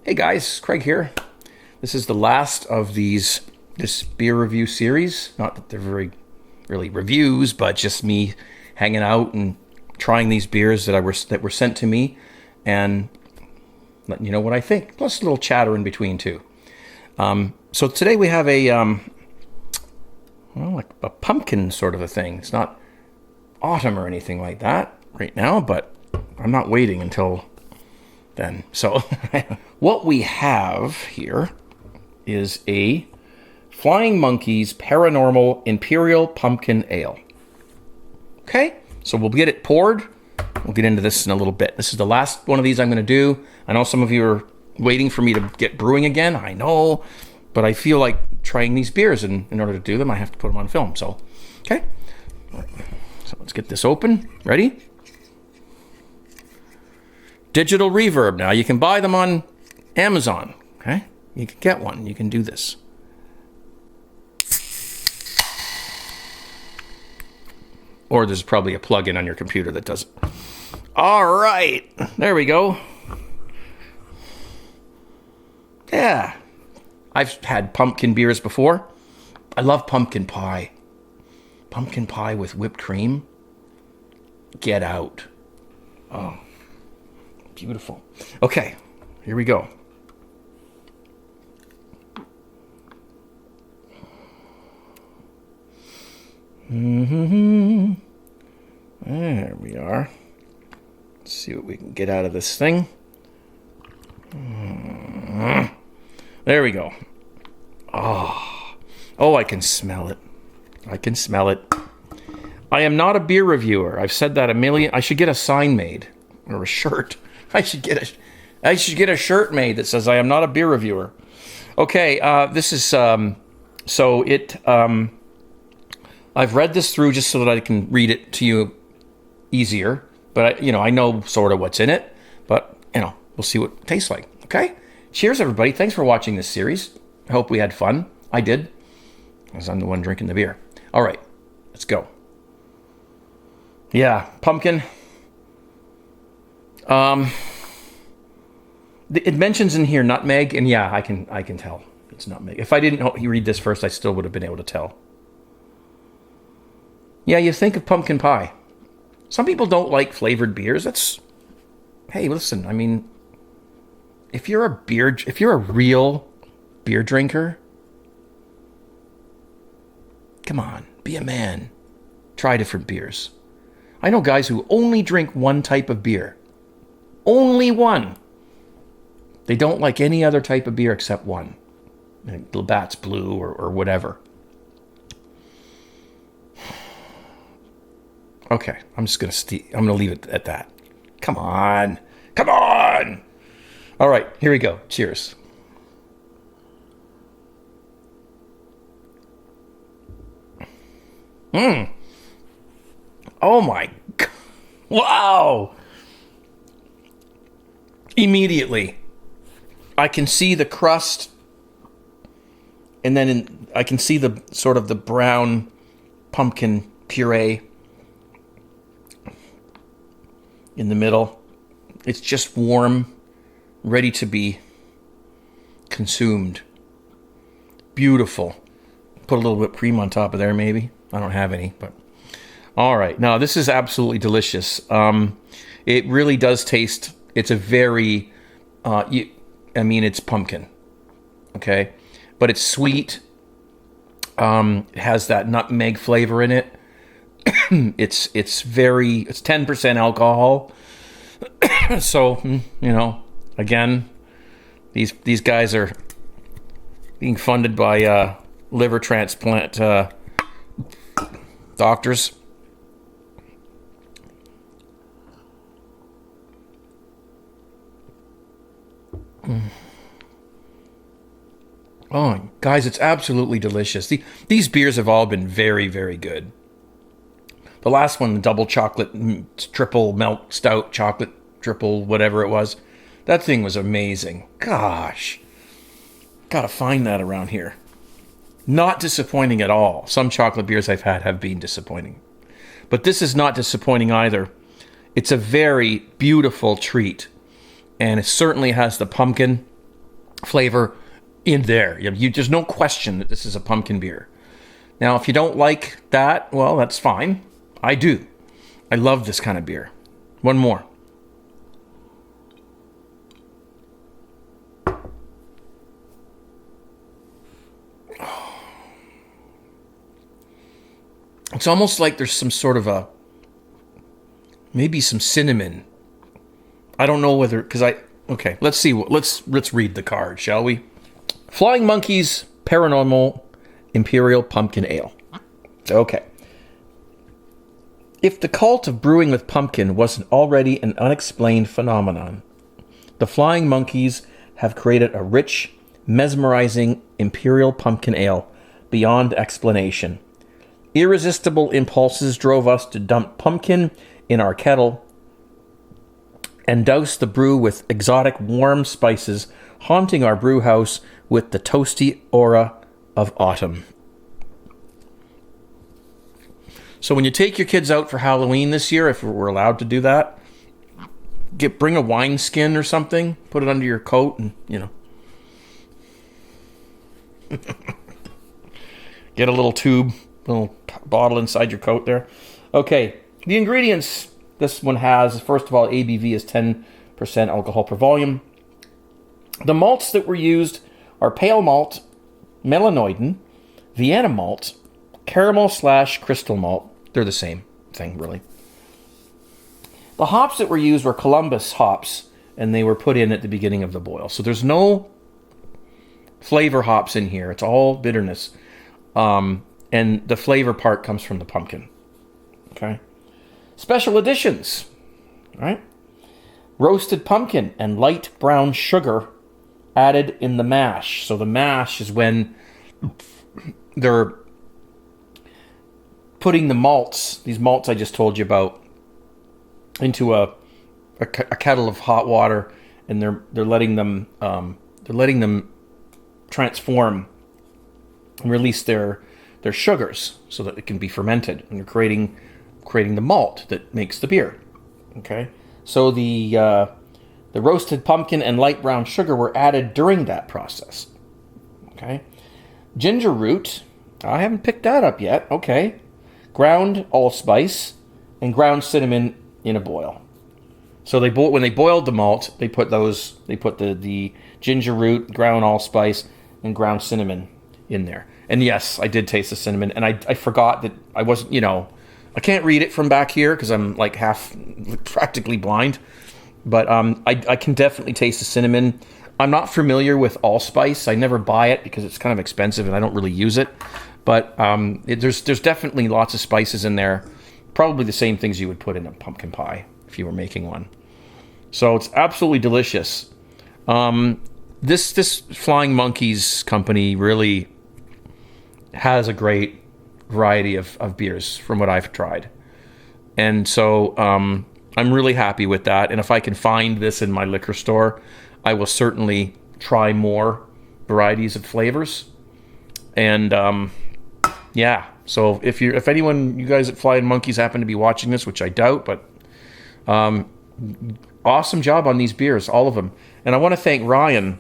Hey guys, Craig here. This is the last of this beer review series. Not that they're really reviews, but just me hanging out and trying these beers that were sent to me and letting you know what I think. Plus a little chatter in between too. So today we have like a pumpkin sort of a thing. It's not autumn or anything like that right now, but I'm not waiting until then. So what we have here is a Flying Monkeys Paranormal Imperial Pumpkin Ale. Okay, so we'll get it poured. We'll get into this in a little bit. This is the last one of these I'm going to do. I know some of you are waiting for me to get brewing again. I know, but I feel like trying these beers, and in order to do them, I have to put them on film. So, okay. So let's get this open. Ready? Digital reverb. Now you can buy them on Amazon. Okay, you can get one. You can do this. Or there's probably a plug-in on your computer that does it. All right, there we go. Yeah, I've had pumpkin beers before. I love pumpkin pie. Pumpkin pie with whipped cream. Get out. Oh. Beautiful. Okay, here we go. There we are. Let's see what we can get out of this thing. There we go. Oh, I can smell it. I can smell it. I am not a beer reviewer. I've said that a million. I should get a sign made or a shirt. I should get a shirt made that says I am not a beer reviewer. Okay, this is I've read this through just so that I can read it to you easier. But I know sort of what's in it. But we'll see what it tastes like. Okay. Cheers, everybody. Thanks for watching this series. I hope we had fun. I did, because I'm the one drinking the beer. All right, let's go. Yeah, pumpkin. It mentions in here nutmeg, and yeah, I can tell it's nutmeg. If I didn't read this first, I still would have been able to tell. Yeah, you think of pumpkin pie. Some people don't like flavored beers. Hey, listen, I mean, if you're a real beer drinker, come on, be a man. Try different beers. I know guys who only drink one type of beer. Only one. They don't like any other type of beer except one. Labatt's Blue or whatever. Okay, I'm gonna leave it at that. Come on. Come on. All right, here we go. Cheers. Oh my God. Wow. Immediately, I can see the crust, and then I can see the sort of the brown pumpkin puree in the middle. It's just warm, ready to be consumed. Beautiful. Put a little whipped cream on top of there, maybe. I don't have any, but all right. Now, this is absolutely delicious. It really does taste. It's a very, it's pumpkin, okay? But it's sweet. It has that nutmeg flavor in it. It's 10% alcohol. So, again, these guys are being funded by liver transplant doctors. Oh, guys, it's absolutely delicious. These beers have all been very, very good. The last one, the double chocolate, triple milk stout, chocolate triple, whatever it was, that thing was amazing. Gosh, gotta find that around here. Not disappointing at all. Some chocolate beers I've had have been disappointing. But this is not disappointing either. It's a very beautiful treat. And it certainly has the pumpkin. flavor in there. There's no question that this is a pumpkin beer. Now, if you don't like that, well, that's fine. I do. I love this kind of beer. One more. It's almost like there's some sort of maybe some cinnamon. I don't know whether, okay, let's see. Let's read the card, shall we? Flying Monkeys Paranormal Imperial Pumpkin Ale. Okay. If the cult of brewing with pumpkin wasn't already an unexplained phenomenon, the Flying Monkeys have created a rich, mesmerizing Imperial Pumpkin Ale beyond explanation. Irresistible impulses drove us to dump pumpkin in our kettle and douse the brew with exotic warm spices, haunting our brew house with the toasty aura of autumn. So when you take your kids out for Halloween this year, if we're allowed to do that, bring a wine skin or something, put it under your coat, and, get a little tube, little bottle inside your coat there. Okay, the ingredients this one has, first of all, ABV is 10% alcohol per volume. The malts that were used are pale malt, melanoidin, Vienna malt, caramel/crystal malt. They're the same thing, really. The hops that were used were Columbus hops, and they were put in at the beginning of the boil. So there's no flavor hops in here. It's all bitterness. And the flavor part comes from the pumpkin. Okay. Special additions. All right. Roasted pumpkin and light brown sugar added in the mash. So the mash is when they're putting the malts, these malts I just told you about, into a kettle of hot water, and they're letting them transform and release their sugars so that it can be fermented, and they're creating the malt that makes the beer. Okay, so the roasted pumpkin and light brown sugar were added during that process. Okay, ginger root, I haven't picked that up yet. Okay, ground allspice and ground cinnamon in a boil. So when they boiled the malt, they put the ginger root, ground allspice, and ground cinnamon in there. And yes, I did taste the cinnamon, and I forgot that I wasn't, I can't read it from back here because I'm like practically blind, but I can definitely taste the cinnamon. I'm not familiar with allspice. I never buy it because it's kind of expensive and I don't really use it. But there's definitely lots of spices in there. Probably the same things you would put in a pumpkin pie if you were making one. So it's absolutely delicious. This Flying Monkeys company really has a great variety of beers from what I've tried. And so I'm really happy with that. And if I can find this in my liquor store, I will certainly try more varieties of flavors. And yeah, so if anyone, you guys at Flying Monkeys happen to be watching this, which I doubt, but awesome job on these beers, all of them. And I want to thank Ryan,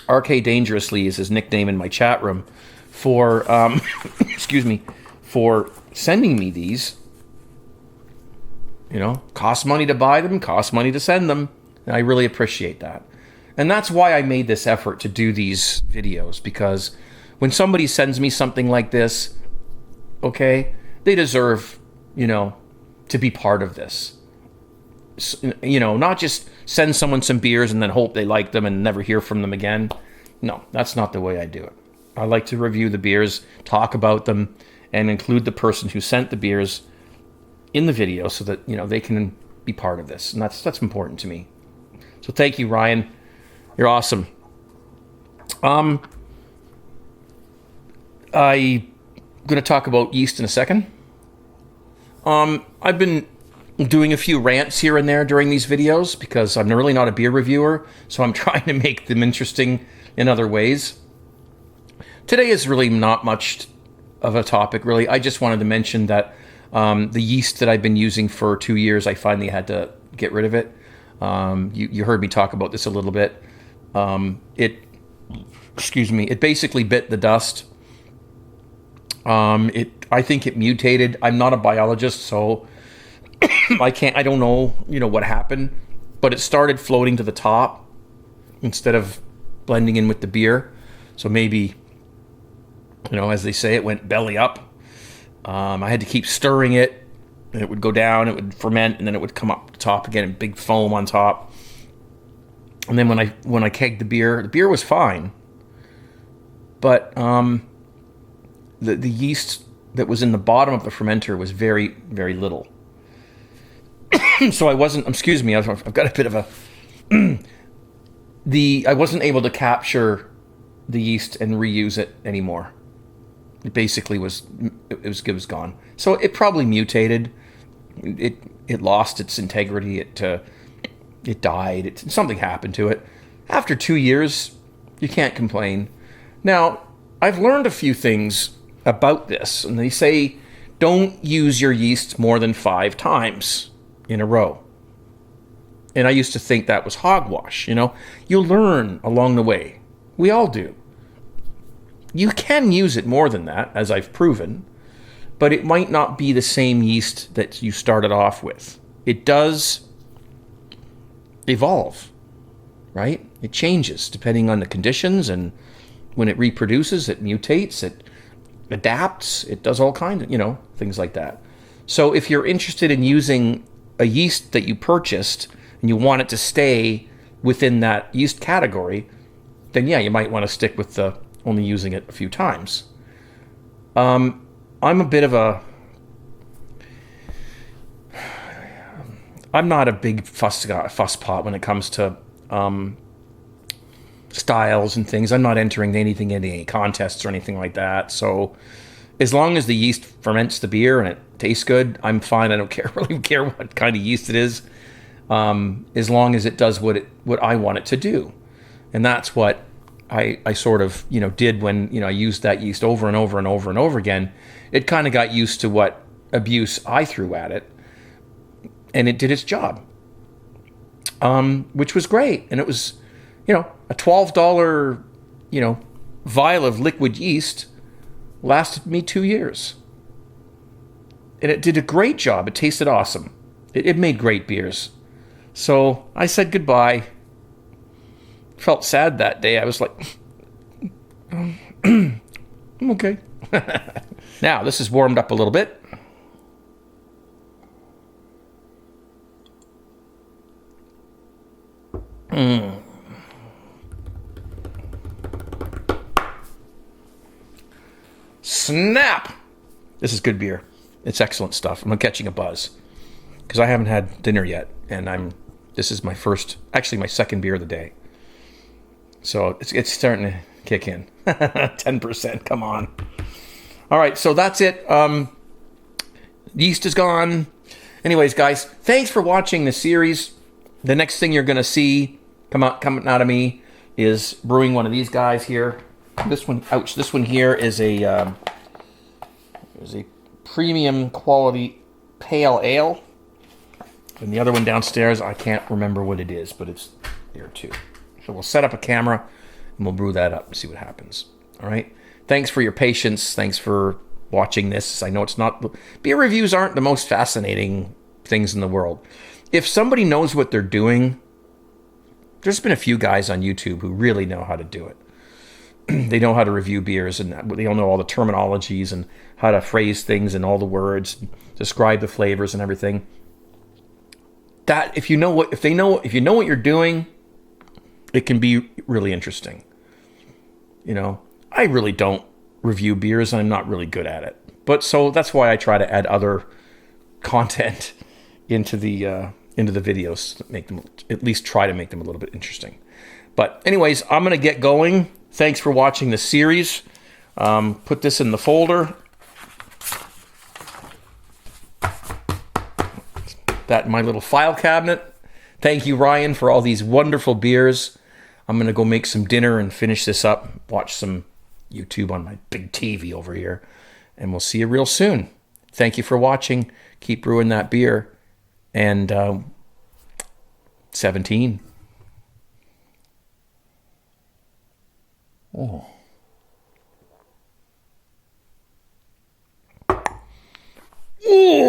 RKdangeriously is his nickname in my chat room, for excuse me, for sending me these. Costs money to buy them, costs money to send them, and I really appreciate that. And that's why I made this effort to do these videos, because when somebody sends me something like this, okay, they deserve, to be part of this. Not just send someone some beers and then hope they like them and never hear from them again. No, that's not the way I do it. I like to review the beers, talk about them, and include the person who sent the beers in the video so that, they can be part of this. And that's important to me. So thank you, Ryan. You're awesome. I'm going to talk about yeast in a second. I've been doing a few rants here and there during these videos because I'm really not a beer reviewer, so I'm trying to make them interesting in other ways. Today is really not much of a topic, really. I just wanted to mention that the yeast that I've been using for 2 years, I finally had to get rid of it. You heard me talk about this a little bit. it basically bit the dust. I think it mutated. I'm not a biologist, so I don't know, what happened, but it started floating to the top instead of blending in with the beer. So maybe, as they say, it went belly up. I had to keep stirring it, and it would go down, it would ferment, and then it would come up the top again, and big foam on top. And then when I kegged the beer was fine, but the yeast that was in the bottom of the fermenter was very, very little. So I wasn't. Excuse me. I've got a bit of a. I wasn't able to capture the yeast and reuse it anymore. It basically was gone. So it probably mutated. It lost its integrity. It died. Something happened to it. After 2 years, you can't complain. Now, I've learned a few things about this, and they say don't use your yeast more than 5 times in a row. And I used to think that was hogwash. You learn along the way. We all do. You can use it more than that, as I've proven, but it might not be the same yeast that you started off with. It does evolve, right? It changes depending on the conditions, and when it reproduces, it mutates, it adapts, it does all kinds of, things like that. So if you're interested in using a yeast that you purchased and you want it to stay within that yeast category, then yeah, you might want to stick with the only using it a few times. I'm a bit of a... I'm not a big fuss pot when it comes to styles and things. I'm not entering anything in any contests or anything like that. So as long as the yeast ferments the beer and it tastes good, I'm fine. I don't really care what kind of yeast it is, as long as it does what I want it to do. And that's what I sort of did when I used that yeast over and over and over and over again. It kind of got used to what abuse I threw at it, and it did its job, which was great. And it was, a $12, vial of liquid yeast lasted me 2 years. And it did a great job. It tasted awesome. It made great beers. So I said goodbye. Felt sad that day. I was like, I'm okay. Now, this is warmed up a little bit. Snap! This is good beer. It's excellent stuff. I'm catching a buzz because I haven't had dinner yet, and this is my second beer of the day. So it's starting to kick in. 10%, come on. All right, so that's it. Yeast is gone. Anyways, guys, thanks for watching the series. The next thing you're going to see coming out of me is brewing one of these guys here. This one here is a premium quality pale ale. And the other one downstairs, I can't remember what it is, but it's there too. So we'll set up a camera and we'll brew that up and see what happens. All right. Thanks for your patience. Thanks for watching this. I know beer reviews aren't the most fascinating things in the world. If somebody knows what they're doing, there's been a few guys on YouTube who really know how to do it. They know how to review beers, and they all know all the terminologies and how to phrase things and all the words, describe the flavors and everything. That if you know what you're doing, it can be really interesting. I really don't review beers, and I'm not really good at it. But so that's why I try to add other content into the videos to make them, at least try to make them a little bit interesting. But anyways, I'm gonna get going. Thanks for watching the series. Put this in the folder. That in my little file cabinet. Thank you, Ryan, for all these wonderful beers. I'm going to go make some dinner and finish this up. Watch some YouTube on my big TV over here. And we'll see you real soon. Thank you for watching. Keep brewing that beer. And 17. Oh. Oh.